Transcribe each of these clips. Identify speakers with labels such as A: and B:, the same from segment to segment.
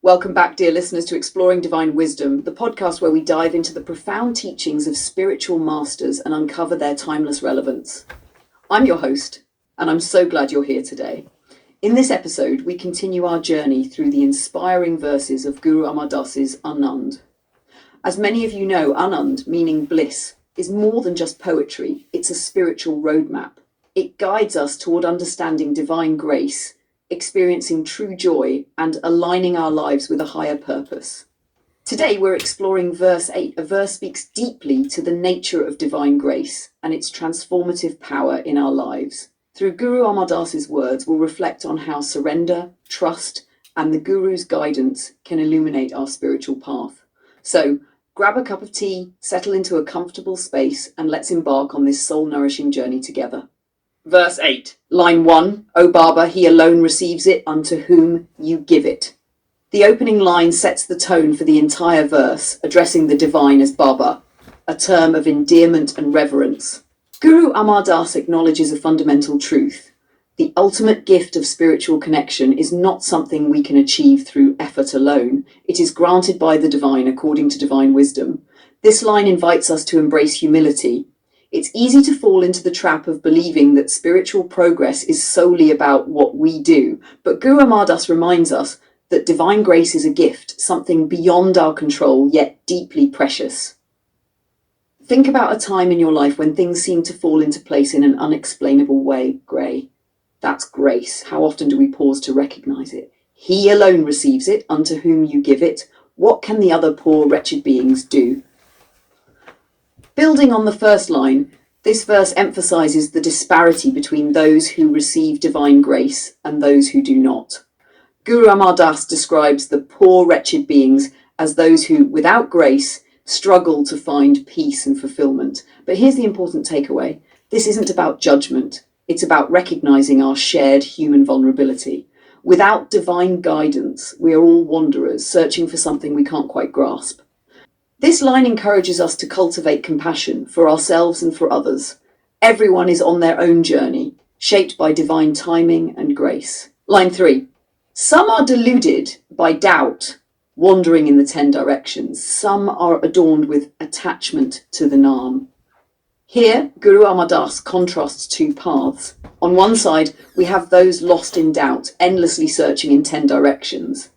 A: Welcome back, dear listeners, to Exploring Divine Wisdom, the podcast where we dive into the profound teachings of spiritual masters and uncover their timeless relevance. I'm your host, and I'm so glad you're here today. In this episode, we continue our journey through the inspiring verses of Guru Amar Das's Anand. As many of you know, Anand, meaning bliss, is more than just poetry. It's a spiritual roadmap. It guides us toward understanding divine grace, experiencing true joy, and aligning our lives with a higher purpose. Today we're exploring verse 8. A verse speaks deeply to the nature of divine grace and its transformative power in our lives. Through Guru Amar Das's words, we'll reflect on how surrender, trust, and the Guru's guidance can illuminate our spiritual path. So grab a cup of tea, settle into a comfortable space, and let's embark on this soul-nourishing journey together. Verse 8, line 1, O Baba, he alone receives it, unto whom you give it. The opening line sets the tone for the entire verse, addressing the divine as Baba, a term of endearment and reverence. Guru Amar Das acknowledges a fundamental truth. The ultimate gift of spiritual connection is not something we can achieve through effort alone. It is granted by the divine according to divine wisdom. This line invites us to embrace humility. It's easy to fall into the trap of believing that spiritual progress is solely about what we do, but Guru Amar Das reminds us that divine grace is a gift, something beyond our control, yet deeply precious. Think about a time in your life when things seem to fall into place in an unexplainable way, Gray. That's grace. How often do we pause to recognize it? He alone receives it, unto whom you give it. What can the other poor, wretched beings do? Building on the first line, this verse emphasizes the disparity between those who receive divine grace and those who do not. Guru Amar Das describes the poor, wretched beings as those who, without grace, struggle to find peace and fulfillment. But here's the important takeaway. This isn't about judgment. It's about recognizing our shared human vulnerability. Without divine guidance, we are all wanderers, searching for something we can't quite grasp. This line encourages us to cultivate compassion for ourselves and for others. Everyone is on their own journey, shaped by divine timing and grace. Line 3. Some are deluded by doubt, wandering in the 10 directions. Some are adorned with attachment to the Naam. Here, Guru Amar Das contrasts two paths. On one side, we have those lost in doubt, endlessly searching in 10 directions.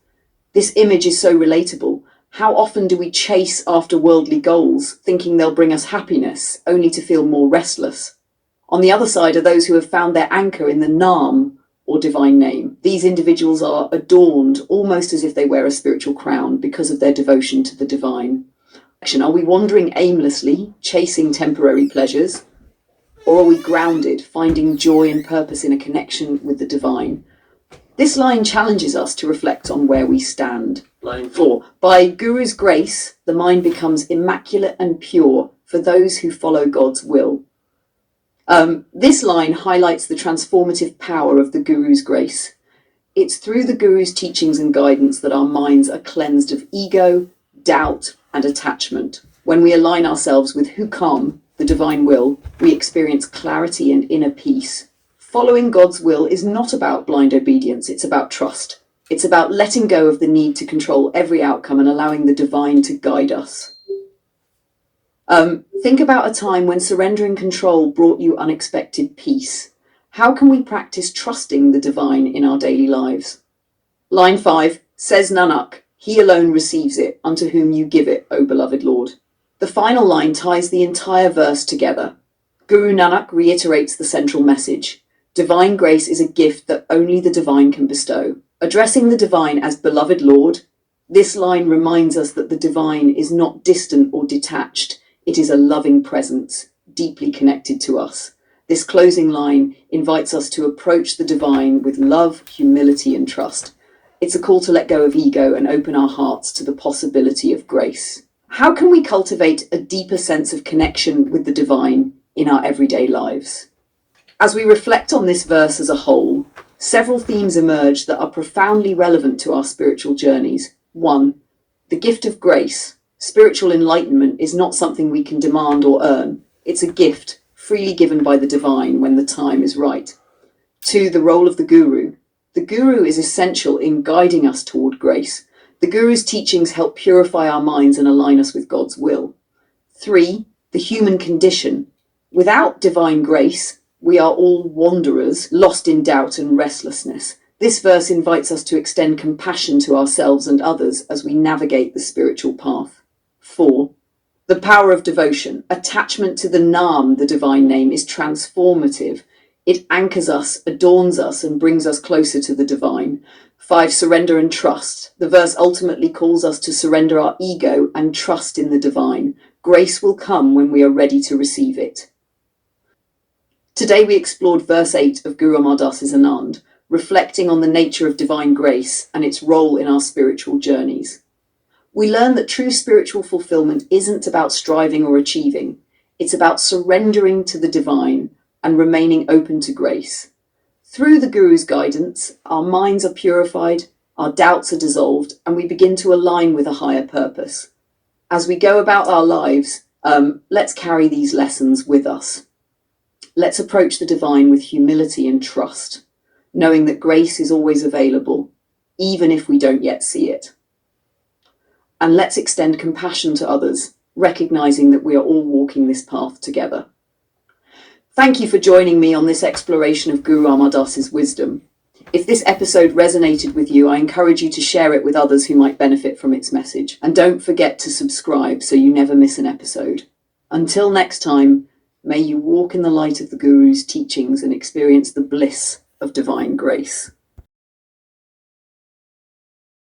A: This image is so relatable. How often do we chase after worldly goals, thinking they'll bring us happiness, only to feel more restless? On the other side are those who have found their anchor in the Naam, or divine name. These individuals are adorned almost as if they wear a spiritual crown because of their devotion to the divine. Are we wandering aimlessly, chasing temporary pleasures? Or are we grounded, finding joy and purpose in a connection with the divine? This line challenges us to reflect on where we stand. Line 4. By Guru's grace, the mind becomes immaculate and pure for those who follow God's will. This line highlights the transformative power of the Guru's grace. It's through the Guru's teachings and guidance that our minds are cleansed of ego, doubt, and attachment. When we align ourselves with Hukam, the divine will, we experience clarity and inner peace. Following God's will is not about blind obedience, it's about trust. It's about letting go of the need to control every outcome and allowing the divine to guide us. Think about a time when surrendering control brought you unexpected peace. How can we practice trusting the divine in our daily lives? Line 5, says Nanak, he alone receives it, unto whom you give it, O beloved Lord. The final line ties the entire verse together. Guru Nanak reiterates the central message. Divine grace is a gift that only the divine can bestow. Addressing the divine as beloved Lord, this line reminds us that the divine is not distant or detached. It is a loving presence, deeply connected to us. This closing line invites us to approach the divine with love, humility, and trust. It's a call to let go of ego and open our hearts to the possibility of grace. How can we cultivate a deeper sense of connection with the divine in our everyday lives? As we reflect on this verse as a whole, several themes emerge that are profoundly relevant to our spiritual journeys. 1. The gift of grace. Spiritual enlightenment is not something we can demand or earn. It's a gift freely given by the divine when the time is right. 2. The role of the guru. The guru is essential in guiding us toward grace. The Guru's teachings help purify our minds and align us with God's will. 3. The human condition. Without divine grace, we are all wanderers, lost in doubt and restlessness. This verse invites us to extend compassion to ourselves and others as we navigate the spiritual path. 4. The power of devotion. Attachment to the Naam, the divine name, is transformative. It anchors us, adorns us, and brings us closer to the divine. 5. Surrender and trust. The verse ultimately calls us to surrender our ego and trust in the divine. Grace will come when we are ready to receive it. Today we explored verse 8 of Guru Amar Das's Anand, reflecting on the nature of divine grace and its role in our spiritual journeys. We learn that true spiritual fulfillment isn't about striving or achieving. It's about surrendering to the divine and remaining open to grace. Through the Guru's guidance, our minds are purified, our doubts are dissolved, and we begin to align with a higher purpose. As we go about our lives, let's carry these lessons with us. Let's approach the divine with humility and trust, knowing that grace is always available, even if we don't yet see it. And let's extend compassion to others, recognizing that we are all walking this path together. Thank you for joining me on this exploration of Guru Amar Das's wisdom. If this episode resonated with you, I encourage you to share it with others who might benefit from its message. And don't forget to subscribe so you never miss an episode. Until next time, may you walk in the light of the Guru's teachings and experience the bliss of divine grace.